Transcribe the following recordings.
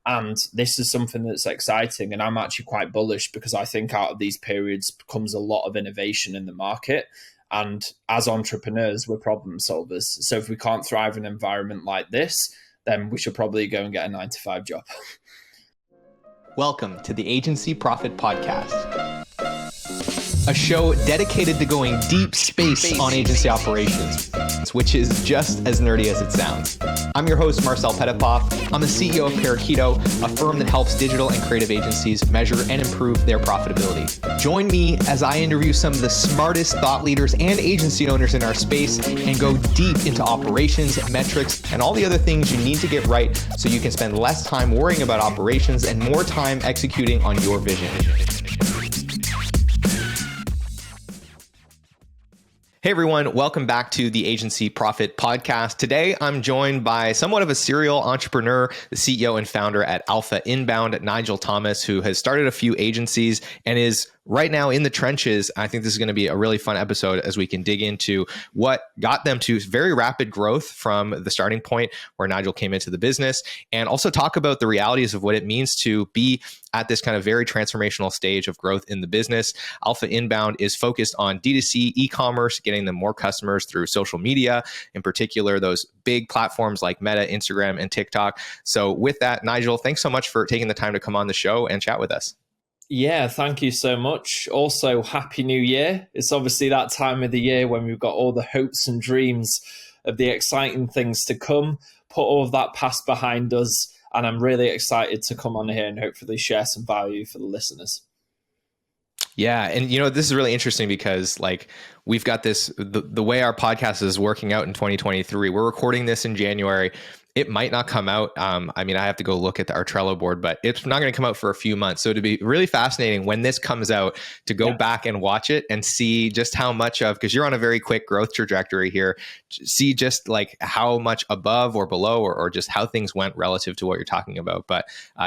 And this is something that's exciting. And I'm actually quite bullish because I think out of these periods comes a lot of innovation in the market. And as entrepreneurs, we're problem solvers. So if we can't thrive in an environment like this, then we should probably go and get a 9-to-5 job. Welcome to the Agency Profit Podcast, a show dedicated to going deep space on agency operations, which is just as nerdy as it sounds. I'm your host, Marcel Petitpoff. I'm the CEO of Parakeeto, a firm that helps digital and creative agencies measure and improve their profitability. Join me as I interview some of the smartest thought leaders and agency owners in our space and go deep into operations, metrics, and all the other things you need to get right so you can spend less time worrying about operations and more time executing on your vision. Hey everyone, welcome back to the Agency Profit Podcast. Today, I'm joined by somewhat of a serial entrepreneur, the CEO and founder at Alpha Inbound, Nigel Thomas, who has started a few agencies and is right now in the trenches. I think this is going to be a really fun episode as we can dig into what got them to very rapid growth from the starting point where Nigel came into the business, and also talk about the realities of what it means to be at this kind of very transformational stage of growth in the business. Alpha Inbound is focused on D2C e-commerce, getting them more customers through social media, in particular, those big platforms like Meta, Instagram, and TikTok. So with that, Nigel, thanks so much for taking the time to come on the show and chat with us. Yeah, thank you so much. Also, Happy New Year. It's obviously that time of the year when we've got all the hopes and dreams of the exciting things to come, put all of that past behind us, and I'm really excited to come on here and hopefully share some value for the listeners. Yeah. And, this is really interesting because we've got this, the way our podcast is working out in 2023, we're recording this in January. It might not come out. I have to go look at our Trello board, but it's not going to come out for a few months. So it'd be really fascinating when this comes out to go back and watch it and see just how much of, because you're on a very quick growth trajectory here, see just how much above or below or just how things went relative to what you're talking about. But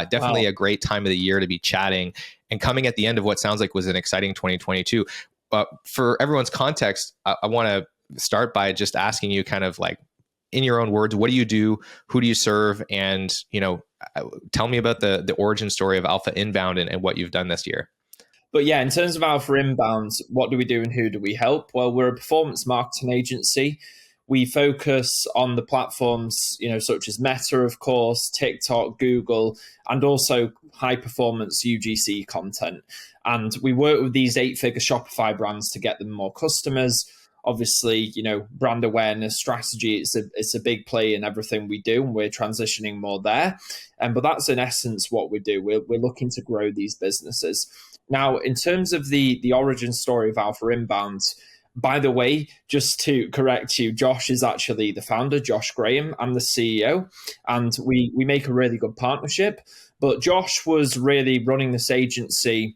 definitely a great time of the year to be chatting and coming at the end of what sounds like was an exciting 2022. For everyone's context, I want to start by just asking you kind of in your own words, what do you do? Who do you serve? And, tell me about the origin story of Alpha Inbound and what you've done this year. But yeah, in terms of Alpha Inbound, what do we do and who do we help? Well, we're a performance marketing agency. We focus on the platforms, such as Meta, of course, TikTok, Google, and also high performance UGC content. And we work with these 8-figure Shopify brands to get them more customers. Obviously, brand awareness strategy, it's a big play in everything we do, and we're transitioning more there. But that's in essence what we do. We're looking to grow these businesses. Now, in terms of the origin story of Alpha Inbound, by the way, just to correct you, Josh is actually the founder, Josh Graham. I'm the CEO, and we make a really good partnership. But Josh was really running this agency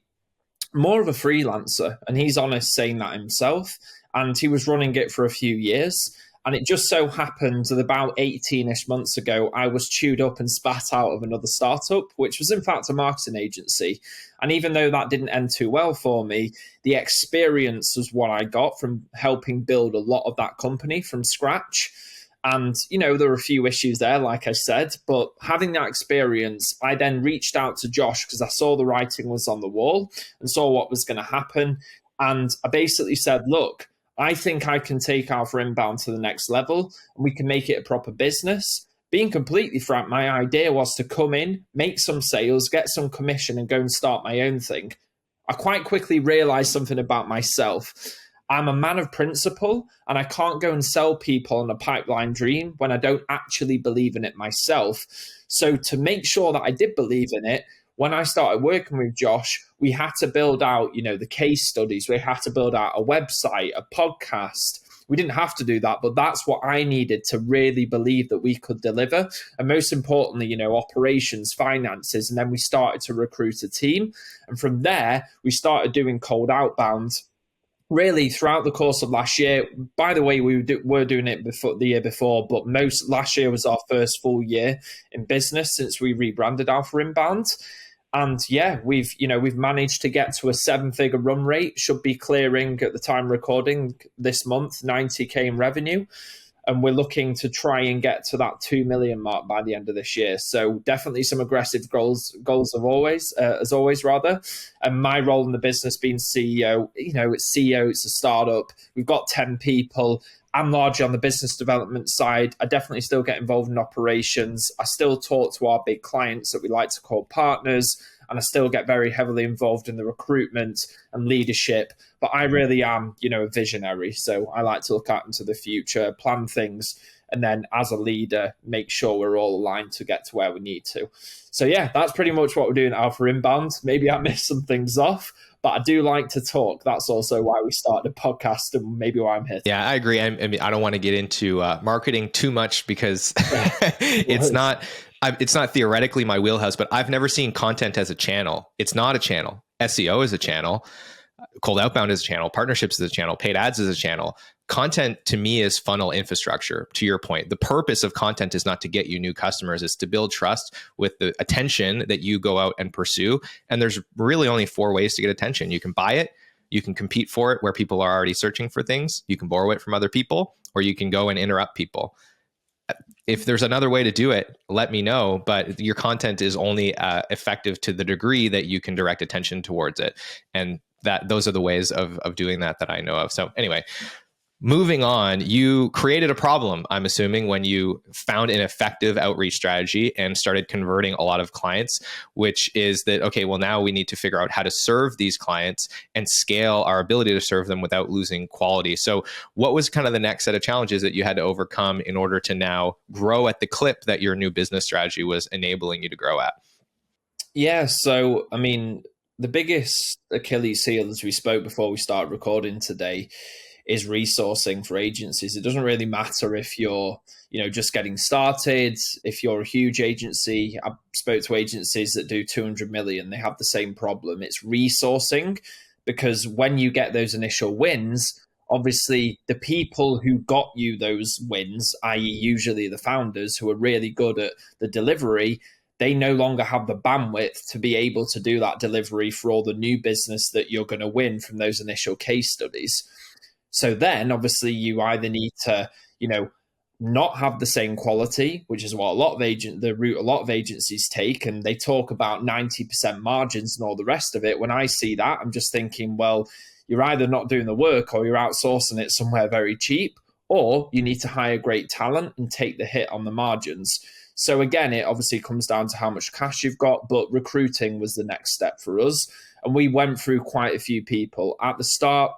more of a freelancer, and he's honest saying that himself. And he was running it for a few years. And it just so happened that about 18-ish months ago, I was chewed up and spat out of another startup, which was in fact a marketing agency. And even though that didn't end too well for me, the experience was what I got from helping build a lot of that company from scratch. And, there were a few issues there, like I said, but having that experience, I then reached out to Josh because I saw the writing was on the wall and saw what was going to happen. And I basically said, look, I think I can take Alpha Inbound to the next level and we can make it a proper business. Being completely frank, my idea was to come in, make some sales, get some commission and go and start my own thing. I quite quickly realized something about myself. I'm a man of principle and I can't go and sell people on a pipeline dream when I don't actually believe in it myself. So to make sure that I did believe in it, when I started working with Josh, we had to build out, the case studies. We had to build out a website, a podcast. We didn't have to do that, but that's what I needed to really believe that we could deliver. And most importantly, operations, finances. And then we started to recruit a team. And from there, we started doing cold outbound really throughout the course of last year. By the way, we were doing it before the year before, but last year was our first full year in business since we rebranded Alpha Inbound. And yeah, we've managed to get to a 7-figure run rate, should be clearing at the time recording this month, 90K in revenue. and we're looking to try and get to that 2 million mark by the end of this year. So definitely some aggressive goals of always, as always rather. And my role in the business being CEO, it's CEO, it's a startup. We've got 10 people. I'm largely on the business development side. I definitely still get involved in operations. I still talk to our big clients that we like to call partners, and I still get very heavily involved in the recruitment and leadership. But I really am, a visionary. So I like to look out into the future, plan things, and then as a leader, make sure we're all aligned to get to where we need to. So yeah, that's pretty much what we're doing at Alpha Inbound. Maybe I missed some things off, but I do like to talk. That's also why we started a podcast and maybe why I'm here. Yeah, I agree. I mean, I don't want to get into marketing too much because it's not theoretically my wheelhouse, but I've never seen content as a channel. It's not a channel. SEO is a channel. Cold outbound is a channel. Partnerships is a channel. Paid ads is a channel. Content to me is funnel infrastructure. To your point, the purpose of content is not to get you new customers. It's to build trust with the attention that you go out and pursue. And there's really only 4 ways to get attention. You can buy it. You can compete for it where people are already searching for things. You can borrow it from other people, or you can go and interrupt people. If there's another way to do it, let me know. But your content is only effective to the degree that you can direct attention towards it. And those are the ways of doing that I know of. So anyway, moving on, you created a problem, I'm assuming, when you found an effective outreach strategy and started converting a lot of clients, which is that, okay, well, now we need to figure out how to serve these clients and scale our ability to serve them without losing quality. So what was kind of the next set of challenges that you had to overcome in order to now grow at the clip that your new business strategy was enabling you to grow at? Yeah, so, I mean, the biggest Achilles heel, as we spoke before we started recording today, is resourcing for agencies. It doesn't really matter if you're, just getting started, if you're a huge agency. I spoke to agencies that do 200 million, they have the same problem. It's resourcing, because when you get those initial wins, obviously the people who got you those wins, i.e. usually the founders who are really good at the delivery, they no longer have the bandwidth to be able to do that delivery for all the new business that you're going to win from those initial case studies. So then obviously you either need to, not have the same quality, which is what the route a lot of agencies take, and they talk about 90% margins and all the rest of it. When I see that, I'm just thinking, well, you're either not doing the work or you're outsourcing it somewhere very cheap, or you need to hire great talent and take the hit on the margins. So again, it obviously comes down to how much cash you've got, but recruiting was the next step for us. And we went through quite a few people. At the start,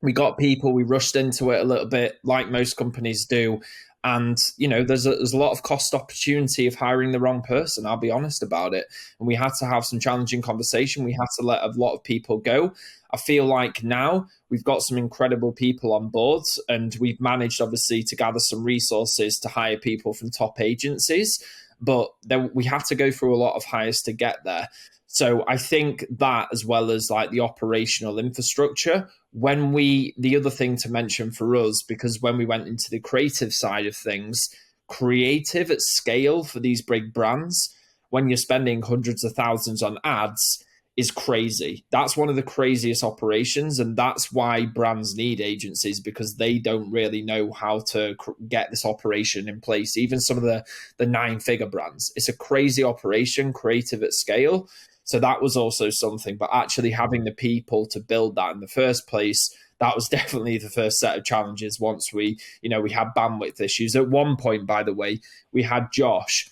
we got people, we rushed into it a little bit, like most companies do. And, there's a lot of cost opportunity of hiring the wrong person. I'll be honest about it. And we had to have some challenging conversation. We had to let a lot of people go. I feel like now we've got some incredible people on board, and we've managed, obviously, to gather some resources to hire people from top agencies. But then we had to go through a lot of hires to get there. So I think that, as well as like the operational infrastructure, the other thing to mention for us, because when we went into the creative side of things, creative at scale for these big brands, when you're spending hundreds of thousands on ads, is crazy. That's one of the craziest operations. And that's why brands need agencies, because they don't really know how to get this operation in place. Even some of the 9-figure brands, it's a crazy operation, creative at scale. So that was also something, but actually having the people to build that in the first place, that was definitely the first set of challenges once we had bandwidth issues. At one point, by the way, we had Josh,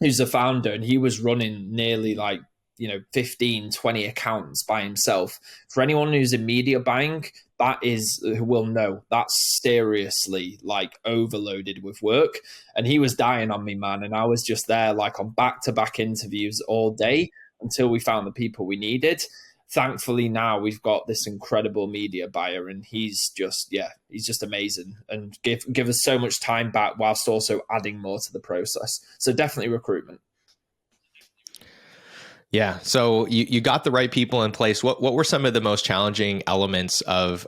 who's the founder, and he was running nearly 15, 20 accounts by himself. For anyone who's in media buying, who will know, that's seriously overloaded with work. And he was dying on me, man. And I was just there on back-to-back interviews all day until we found the people we needed. Thankfully, now we've got this incredible media buyer, and he's just amazing, and give us so much time back whilst also adding more to the process. So definitely recruitment. Yeah. So you got the right people in place. What were some of the most challenging elements of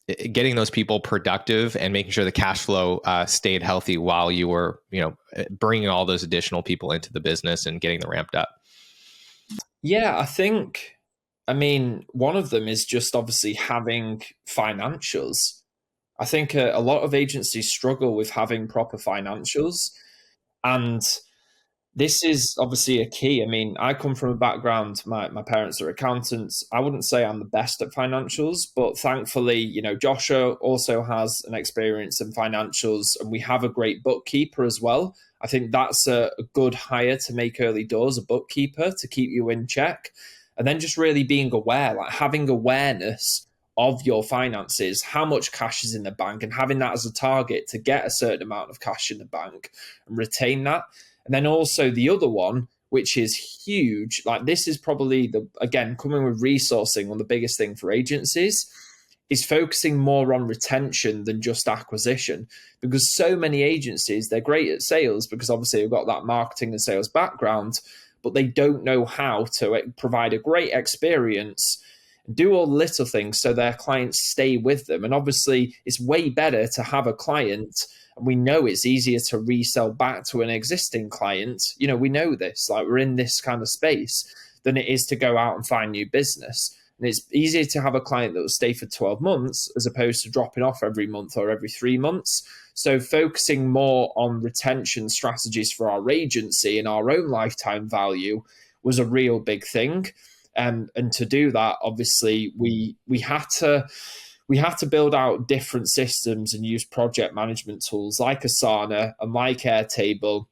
getting those people productive and making sure the cash flow stayed healthy while you were, bringing all those additional people into the business and getting them ramped up? Yeah, one of them is just obviously having financials. I think a lot of agencies struggle with having proper financials. And this is obviously a key. I mean, I come from a background, my parents are accountants. I wouldn't say I'm the best at financials, but thankfully, Joshua also has an experience in financials, and we have a great bookkeeper as well. I think that's a good hire to make early doors, a bookkeeper to keep you in check. And then just really being aware, like having awareness of your finances, how much cash is in the bank, and having that as a target to get a certain amount of cash in the bank and retain that. And then also the other one, which is huge, like this is probably again, coming with resourcing, one of the biggest thing for agencies is focusing more on retention than just acquisition. Because so many agencies, they're great at sales because obviously they've got that marketing and sales background, but they don't know how to provide a great experience, do all the little things so their clients stay with them. And obviously it's way better to have a client, and we know it's easier to resell back to an existing client. We know this, like we're in this kind of space, than it is to go out and find new business. And it's easier to have a client that will stay for 12 months as opposed to dropping off every month or every 3 months. So focusing more on retention strategies for our agency and our own lifetime value was a real big thing. And to do that, obviously, we had to build out different systems and use project management tools like Asana and like Airtable.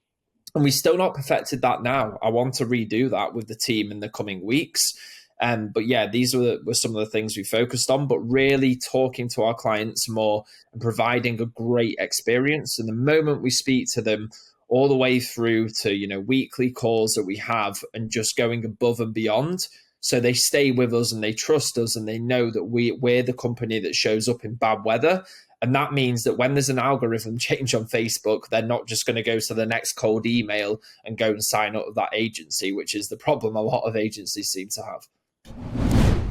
And we still not perfected that now. I want to redo that with the team in the coming weeks. But yeah, these were some of the things we focused on, but really talking to our clients more and providing a great experience. And the moment we speak to them, all the way through to, weekly calls that we have, and just going above and beyond. So they stay with us and they trust us, and they know that we're the company that shows up in bad weather. And that means that when there's an algorithm change on Facebook, they're not just going to go to the next cold email and go and sign up with that agency, which is the problem a lot of agencies seem to have.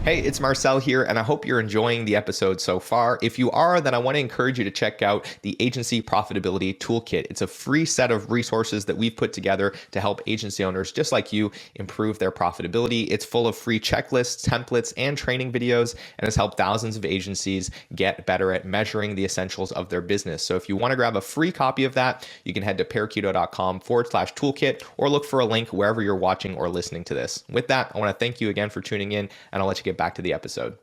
Hey, it's Marcel here, and I hope you're enjoying the episode so far. If you are, then I want to encourage you to check out the Agency Profitability Toolkit. It's a free set of resources that we've put together to help agency owners just like you improve their profitability. It's full of free checklists, templates, and training videos, and has helped thousands of agencies get better at measuring the essentials of their business. So if you want to grab a free copy of that, you can head to parakeeto.com/toolkit or look for a link wherever you're watching or listening to this. With that, I want to thank you again for tuning in, and I'll let you get back to the episode.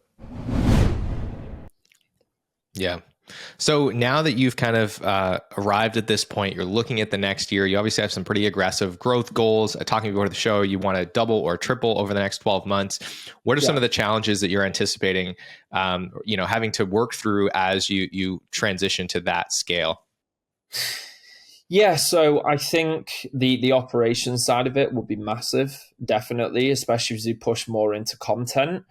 Yeah. So now that you've kind of arrived at this point, you're looking at the next year. You obviously have some pretty aggressive growth goals. Talking before the show, you want to double or triple over the next 12 months. What are some of the challenges that you're anticipating, having to work through as you transition to that scale? Yeah, so I think the operations side of it will be massive, definitely, especially as you push more into content.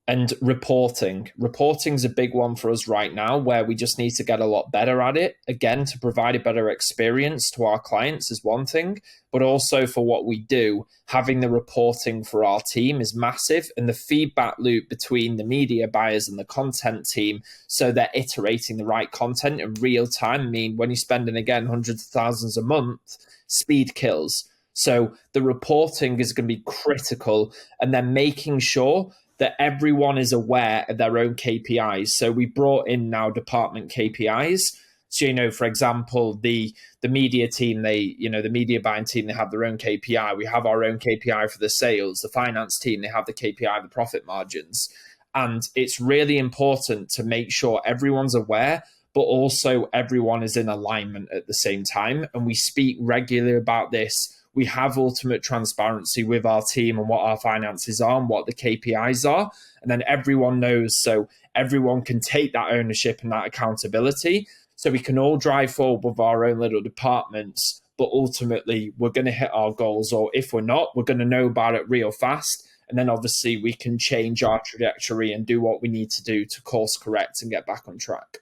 And reporting. Reporting's a big one for us right now, where we just need to get a lot better at it. Again, to provide a better experience to our clients is one thing, but also for what we do, having the reporting for our team is massive, and the feedback loop between the media buyers and the content team, so they're iterating the right content in real time. I mean, when you're spending, again, hundreds of thousands a month, speed kills. So the reporting is going to be critical, and then making sure that everyone is aware of their own KPIs. So we brought in now department KPIs. So, for example, the media team, the media buying team, they have their own KPI. We have our own KPI for the sales. The finance team, they have the KPI, the profit margins. And it's really important to make sure everyone's aware, but also everyone is in alignment at the same time. And we speak regularly about this. We have ultimate transparency with our team and what our finances are and what the KPIs are. And then everyone knows, so everyone can take that ownership and that accountability. So we can all drive forward with our own little departments, but ultimately we're going to hit our goals. Or if we're not, we're going to know about it real fast. And then obviously we can change our trajectory and do what we need to do to course correct and get back on track.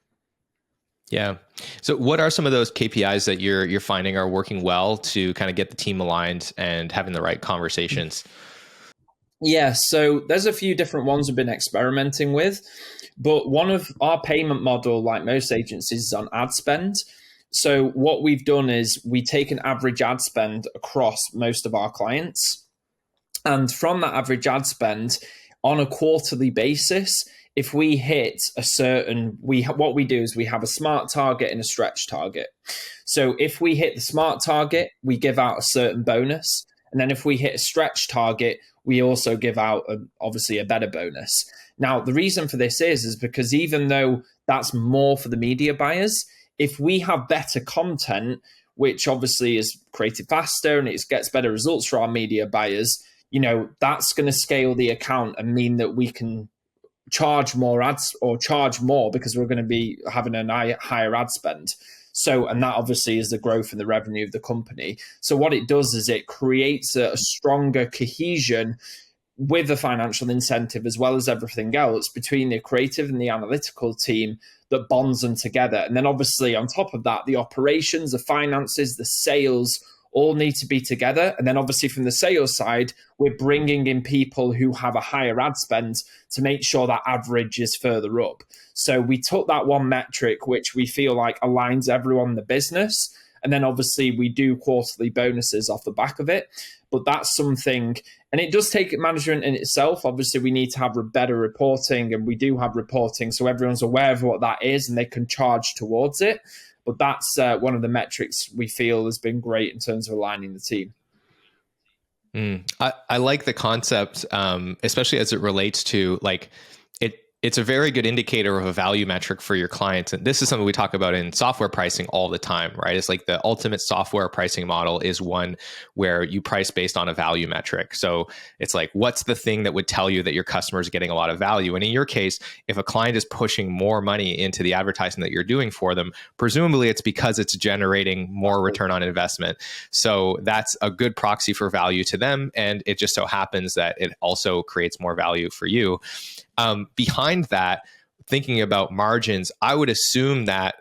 Yeah. So what are some of those KPIs that you're finding are working well to kind of get the team aligned and having the right conversations? Yeah, so there's a few different ones we've been experimenting with, but one of our payment model, like most agencies, is on ad spend. So what we've done is we take an average ad spend across most of our clients. And from that average ad spend on a quarterly basis, if we hit a certain, what we do is we have a smart target and a stretch target. So if we hit the smart target, we give out a certain bonus. And then if we hit a stretch target, we also give out obviously a better bonus. Now, the reason for this is because even though that's more for the media buyers, if we have better content, which obviously is created faster and it gets better results for our media buyers, that's going to scale the account and mean that we can charge more ads or charge more because we're going to be having a higher ad spend. So, and that obviously is the growth in the revenue of the company. So what it does is it creates a stronger cohesion with a financial incentive as well as everything else between the creative and the analytical team that bonds them together. And then obviously on top of that, the operations, the finances, the sales all need to be together. And then obviously from the sales side, we're bringing in people who have a higher ad spend to make sure that average is further up. So we took that one metric, which we feel like aligns everyone in the business. And then obviously we do quarterly bonuses off the back of it. But that's something, and it does take management in itself. Obviously, we need to have better reporting, and we do have reporting, so everyone's aware of what that is and they can charge towards it. But that's one of the metrics we feel has been great in terms of aligning the team. I like the concept, especially as it relates to it's a very good indicator of a value metric for your clients. And this is something we talk about in software pricing all the time, right? It's like the ultimate software pricing model is one where you price based on a value metric. So it's like, what's the thing that would tell you that your customer is getting a lot of value? And in your case, if a client is pushing more money into the advertising that you're doing for them, presumably it's because it's generating more return on investment. So that's a good proxy for value to them. And it just so happens that it also creates more value for you. Behind that, thinking about margins, I would assume that,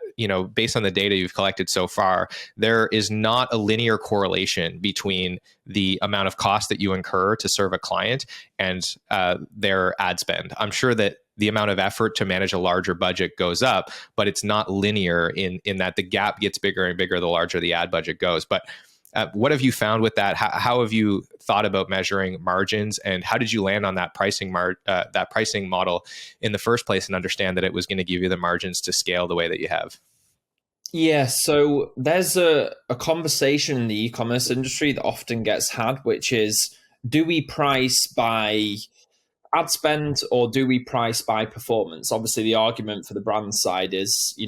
based on the data you've collected so far, there is not a linear correlation between the amount of cost that you incur to serve a client and their ad spend. I'm sure that the amount of effort to manage a larger budget goes up, but it's not linear in that the gap gets bigger and bigger the larger the ad budget goes. But what have you found with that? How have you thought about measuring margins, and how did you land on that pricing model in the first place and understand that it was going to give you the margins to scale the way that you have? Yeah, so there's a conversation in the e-commerce industry that often gets had, which is, do we price by ad spend or do we price by performance? Obviously, the argument for the brand side is,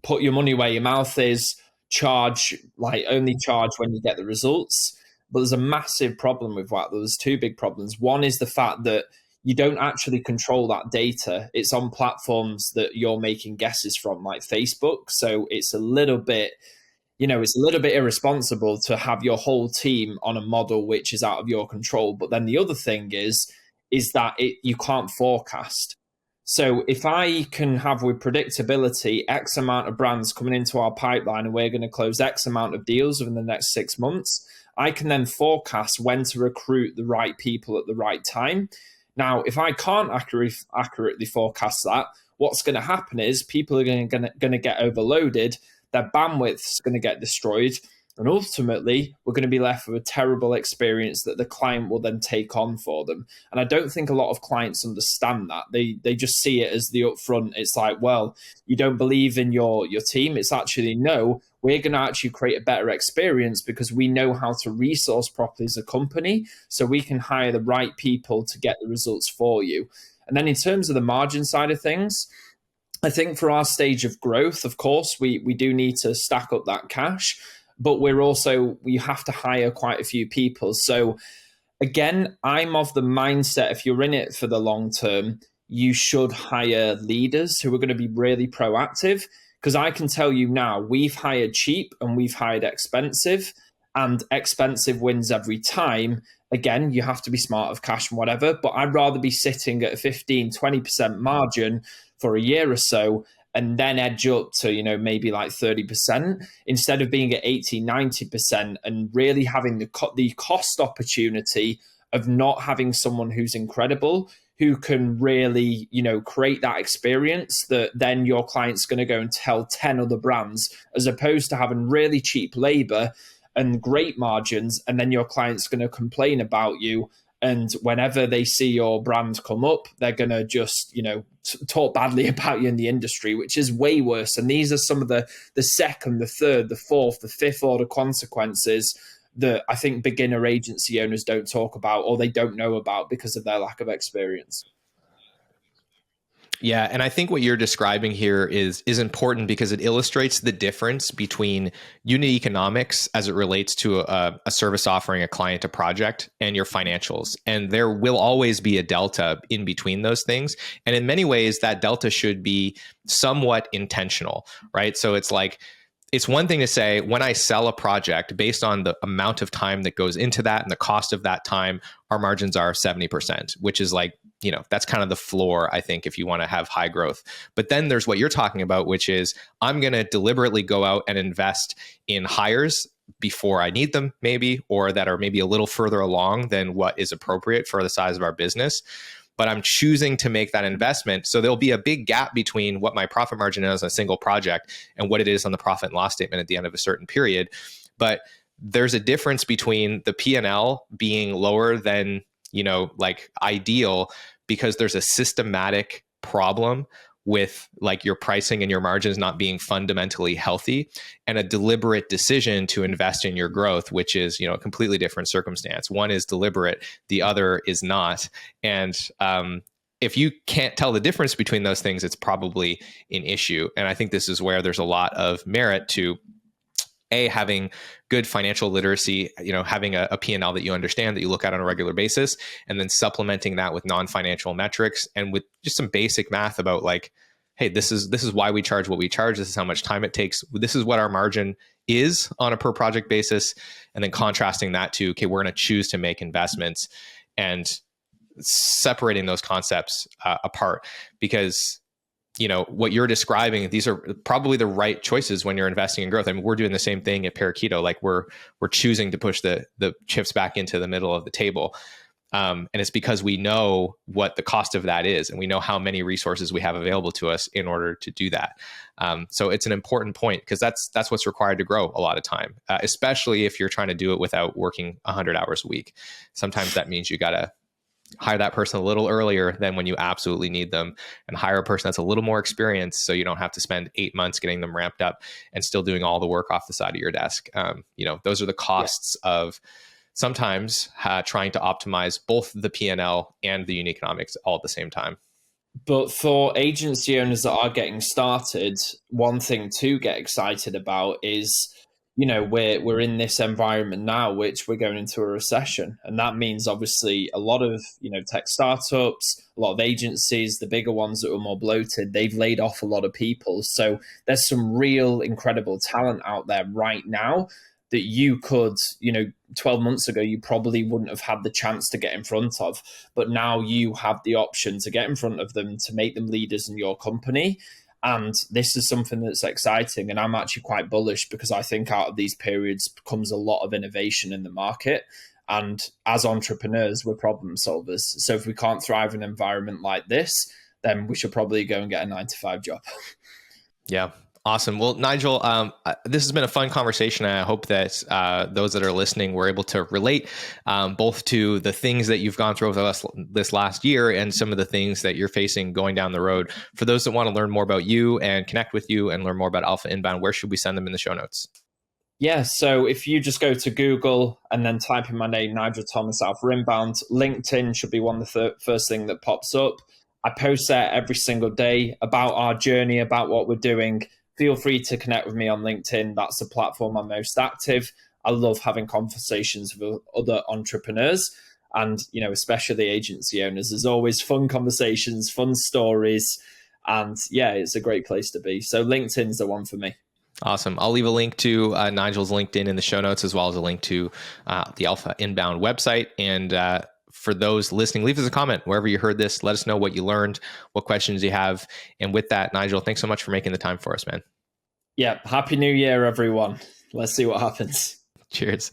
put your money where your mouth is, only charge when you get the results. But there's a massive problem with that. There's two big problems. One is the fact that you don't actually control that data. It's on platforms that you're making guesses from, like Facebook. So it's a little bit irresponsible to have your whole team on a model which is out of your control. But then the other thing is that you can't forecast. So if I can have with predictability X amount of brands coming into our pipeline and we're going to close X amount of deals within the next 6 months, I can then forecast when to recruit the right people at the right time. Now, if I can't accurately forecast that, what's going to happen is people are going to get overloaded, their bandwidth's going to get destroyed, and ultimately, we're going to be left with a terrible experience that the client will then take on for them. And I don't think a lot of clients understand that. They just see it as the upfront. It's like, well, you don't believe in your team. It's actually, no, we're going to actually create a better experience because we know how to resource properly as a company, so we can hire the right people to get the results for you. And then in terms of the margin side of things, I think for our stage of growth, of course, we do need to stack up that cash, but we have to hire quite a few people. So again, I'm of the mindset, if you're in it for the long term, you should hire leaders who are going to be really proactive. Because I can tell you now, we've hired cheap and we've hired expensive, and expensive wins every time. Again, you have to be smart of cash and whatever, but I'd rather be sitting at a 15, 20% margin for a year or so and then edge up to, maybe like 30% instead of being at 80, 90% and really having the cost opportunity of not having someone who's incredible, who can really, create that experience that then your client's going to go and tell 10 other brands, as opposed to having really cheap labor and great margins, and then your client's going to complain about you And whenever they see your brand come up, they're going to just, talk badly about you in the industry, which is way worse. And these are some of the second, the third, the fourth, the fifth order consequences that I think beginner agency owners don't talk about, or they don't know about because of their lack of experience. Yeah, and I think what you're describing here is important because it illustrates the difference between unit economics as it relates to a service offering a client a project and your financials. And there will always be a delta in between those things. And in many ways, that delta should be somewhat intentional, right? So it's like, it's one thing to say, when I sell a project based on the amount of time that goes into that and the cost of that time, our margins are 70%, which is like, that's kind of the floor, I think, if you want to have high growth. But then there's what you're talking about, which is I'm going to deliberately go out and invest in hires before I need them, maybe, or that are maybe a little further along than what is appropriate for the size of our business. But I'm choosing to make that investment. So there'll be a big gap between what my profit margin is on a single project and what it is on the profit and loss statement at the end of a certain period. But there's a difference between the P&L being lower than, like ideal, because there's a systematic problem with like your pricing and your margins not being fundamentally healthy, and a deliberate decision to invest in your growth, which is, a completely different circumstance. One is deliberate, the other is not. And if you can't tell the difference between those things, it's probably an issue. And I think this is where there's a lot of merit to having good financial literacy, having a P&L that you understand, that you look at on a regular basis, and then supplementing that with non-financial metrics and with just some basic math about like, hey, this is why we charge what we charge. This is how much time it takes. This is what our margin is on a per project basis. And then contrasting that to, okay, we're going to choose to make investments, and separating those concepts apart, because what you're describing, these are probably the right choices when you're investing in growth. I mean, we're doing the same thing at Parakeeto. Like we're choosing to push the chips back into the middle of the table. And it's because we know what the cost of that is, and we know how many resources we have available to us in order to do that. So it's an important point, because that's what's required to grow a lot of time, especially if you're trying to do it without working 100 hours a week. Sometimes that means you got to hire that person a little earlier than when you absolutely need them, and hire a person that's a little more experienced, so you don't have to spend 8 months getting them ramped up and still doing all the work off the side of your desk. Those are the costs of sometimes trying to optimize both the P&L and the unit economics all at the same time. But for agency owners that are getting started, one thing to get excited about is, we're in this environment now, which we're going into a recession. And that means obviously a lot of, tech startups, a lot of agencies, the bigger ones that are more bloated, they've laid off a lot of people. So there's some real incredible talent out there right now that you could, 12 months ago, you probably wouldn't have had the chance to get in front of. But now you have the option to get in front of them, to make them leaders in your company. And this is something that's exciting. And I'm actually quite bullish, because I think out of these periods comes a lot of innovation in the market. And as entrepreneurs, we're problem solvers. So if we can't thrive in an environment like this, then we should probably go and get a 9-to-5 job. Yeah. Awesome. Well, Nigel, this has been a fun conversation. And I hope that those that are listening were able to relate both to the things that you've gone through over this last year and some of the things that you're facing going down the road. For those that want to learn more about you and connect with you and learn more about Alpha Inbound, where should we send them in the show notes? Yeah, so if you just go to Google and then type in my name, Nigel Thomas, Alpha Inbound, LinkedIn should be one of the first thing that pops up. I post there every single day about our journey, about what we're doing. Feel free to connect with me on LinkedIn. That's the platform I'm most active. I love having conversations with other entrepreneurs and, especially agency owners. There's always fun conversations, fun stories. And yeah, it's a great place to be. So LinkedIn's the one for me. Awesome. I'll leave a link to Nigel's LinkedIn in the show notes, as well as a link to the Alpha Inbound website. And for those listening, leave us a comment wherever you heard this. Let us know what you learned, what questions you have. And with that, Nigel, thanks so much for making the time for us, man. Yeah. Happy New Year, everyone. Let's see what happens. Cheers.